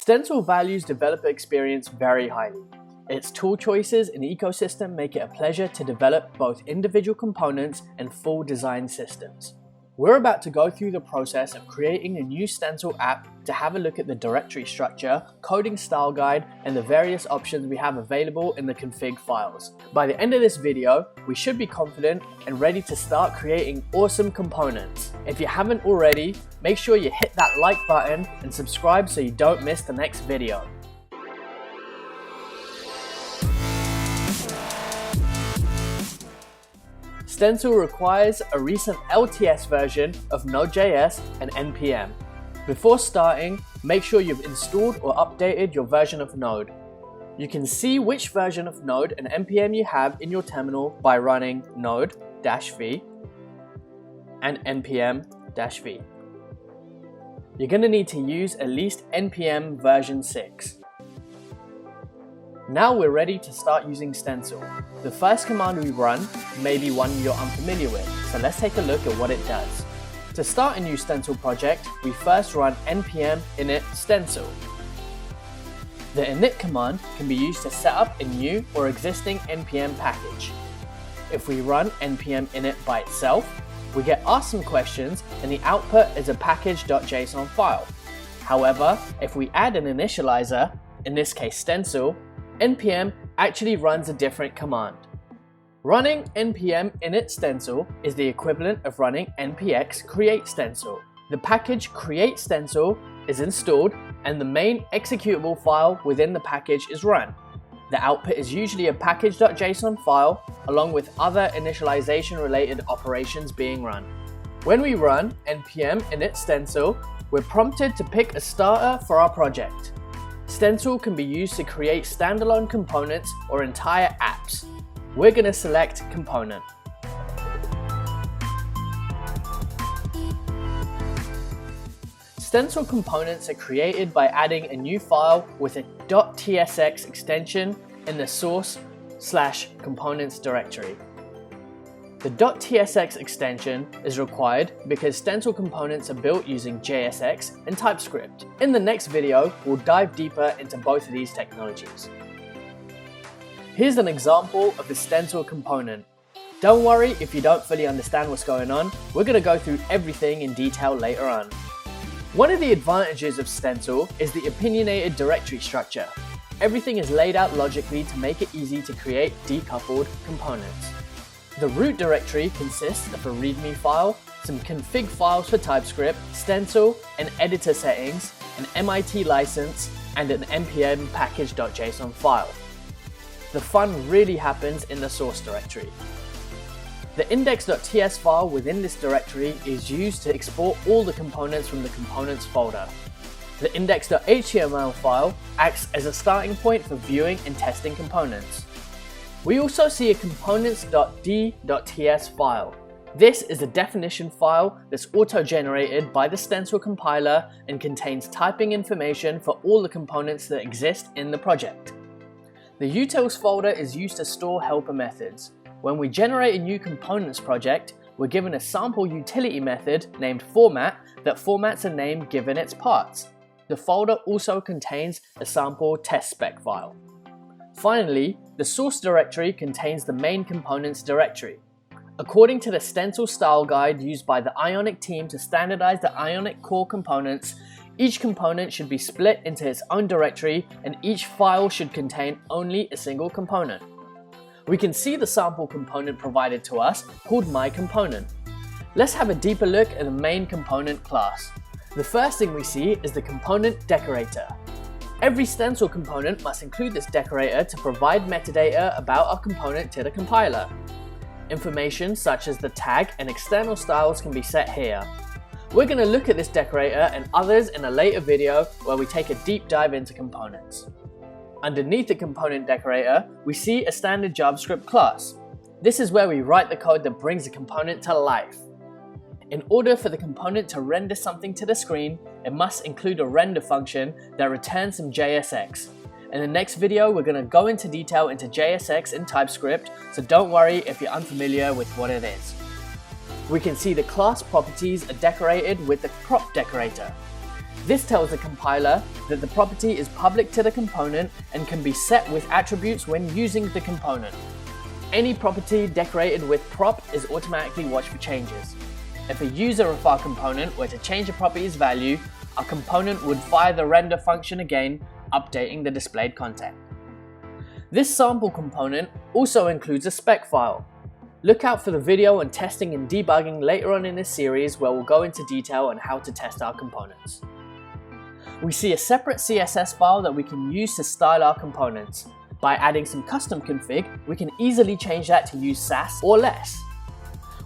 Stencil values developer experience very highly. Its tool choices and ecosystem make it a pleasure to develop both individual components and full design systems. We're about to go through the process of creating a new Stencil app to have a look at the directory structure, coding style guide, and the various options we have available in the config files. By the end of this video, we should be confident and ready to start creating awesome components. If you haven't already, make sure you hit that like button and subscribe so you don't miss the next video. Stencil requires a recent LTS version of Node.js and NPM. Before starting, make sure you've installed or updated your version of Node. You can see which version of Node and NPM you have in your terminal by running node-v and npm-v. You're going to need to use at least NPM version 6. Now we're ready to start using Stencil. The first command we run may be one you're unfamiliar with, so let's take a look at what it does. To start a new Stencil project, we first run npm init stencil. The init command can be used to set up a new or existing npm package. If we run npm init by itself, we get asked some questions and the output is a package.json file. However, if we add an initializer, in this case Stencil, npm actually runs a different command. Running npm init stencil is the equivalent of running npx create stencil. The package create stencil is installed and the main executable file within the package is run. The output is usually a package.json file along with other initialization related operations being run. When we run npm init stencil, we're prompted to pick a starter for our project. Stencil can be used to create standalone components or entire apps. We're going to select component. Stencil components are created by adding a new file with a .tsx extension in the source/components directory. The .tsx extension is required because Stencil components are built using JSX and TypeScript. In the next video, we'll dive deeper into both of these technologies. Here's an example of the Stencil component. Don't worry if you don't fully understand what's going on, we're going to go through everything in detail later on. One of the advantages of Stencil is the opinionated directory structure. Everything is laid out logically to make it easy to create decoupled components. The root directory consists of a README file, some config files for TypeScript, Stencil, and editor settings, an MIT license, and an npm package.json file. The fun really happens in the source directory. The index.ts file within this directory is used to export all the components from the components folder. The index.html file acts as a starting point for viewing and testing components. We also see a components.d.ts file. This is a definition file that's auto-generated by the Stencil compiler and contains typing information for all the components that exist in the project. The utils folder is used to store helper methods. When we generate a new components project, we're given a sample utility method named format that formats a name given its parts. The folder also contains a sample test spec file. Finally, the source directory contains the main components directory. According to the Stencil style guide used by the Ionic team to standardize the Ionic core components, each component should be split into its own directory and each file should contain only a single component. We can see the sample component provided to us called myComponent. Let's have a deeper look at the main component class. The first thing we see is the component Decorator. Every Stencil component must include this decorator to provide metadata about our component to the compiler. Information such as the tag and external styles can be set here. We're going to look at this decorator and others in a later video where we take a deep dive into components. Underneath the component decorator, we see a standard JavaScript class. This is where we write the code that brings the component to life. In order for the component to render something to the screen, it must include a render function that returns some JSX. In the next video, we're going to go into detail into JSX and TypeScript, so don't worry if you're unfamiliar with what it is. We can see the class properties are decorated with the prop decorator. This tells the compiler that the property is public to the component and can be set with attributes when using the component. Any property decorated with prop is automatically watched for changes. If a user of our component were to change a property's value, our component would fire the render function again, updating the displayed content. This sample component also includes a spec file. Look out for the video on testing and debugging later on in this series, where we'll go into detail on how to test our components. We see a separate CSS file that we can use to style our components. By adding some custom config, we can easily change that to use Sass or less.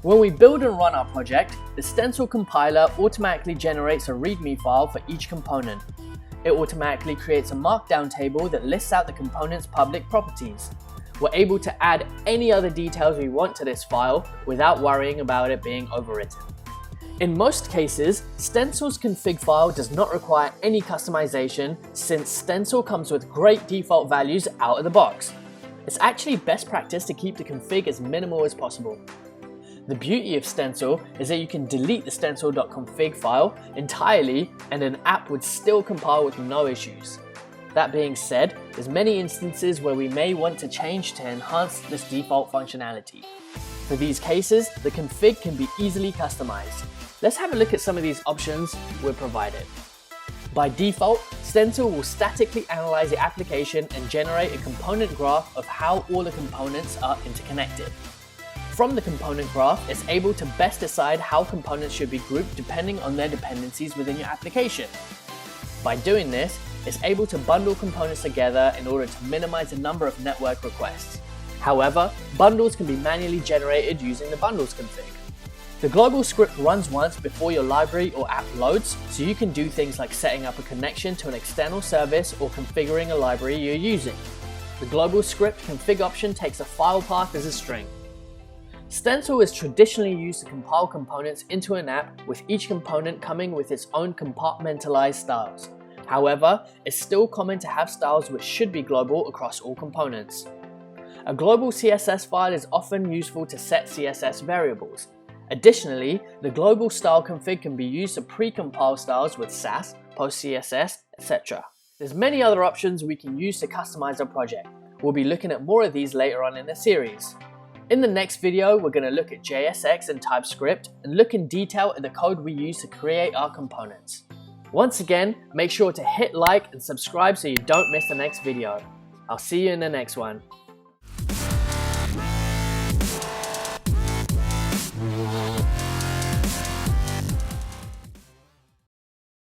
When we build and run our project, the Stencil compiler automatically generates a README file for each component. It automatically creates a markdown table that lists out the component's public properties. We're able to add any other details we want to this file without worrying about it being overwritten. In most cases, Stencil's config file does not require any customization, since Stencil comes with great default values out of the box. It's actually best practice to keep the config as minimal as possible. The beauty of Stencil is that you can delete the stencil.config file entirely and an app would still compile with no issues. That being said, there's many instances where we may want to change to enhance this default functionality. For these cases, the config can be easily customized. Let's have a look at some of these options we're provided. By default, Stencil will statically analyze the application and generate a component graph of how all the components are interconnected. From the component graph, it's able to best decide how components should be grouped depending on their dependencies within your application. By doing this, it's able to bundle components together in order to minimize the number of network requests. However, bundles can be manually generated using the bundles config. The global script runs once before your library or app loads, so you can do things like setting up a connection to an external service or configuring a library you're using. The global script config option takes a file path as a string. Stencil is traditionally used to compile components into an app, with each component coming with its own compartmentalized styles. However, it's still common to have styles which should be global across all components. A global CSS file is often useful to set CSS variables. Additionally, the global style config can be used to pre-compile styles with Sass, PostCSS, etc. There's many other options we can use to customize our project. We'll be looking at more of these later on in the series. In the next video, we're going to look at JSX and TypeScript and look in detail at the code we use to create our components. Once again, make sure to hit like and subscribe so you don't miss the next video. I'll see you in the next one.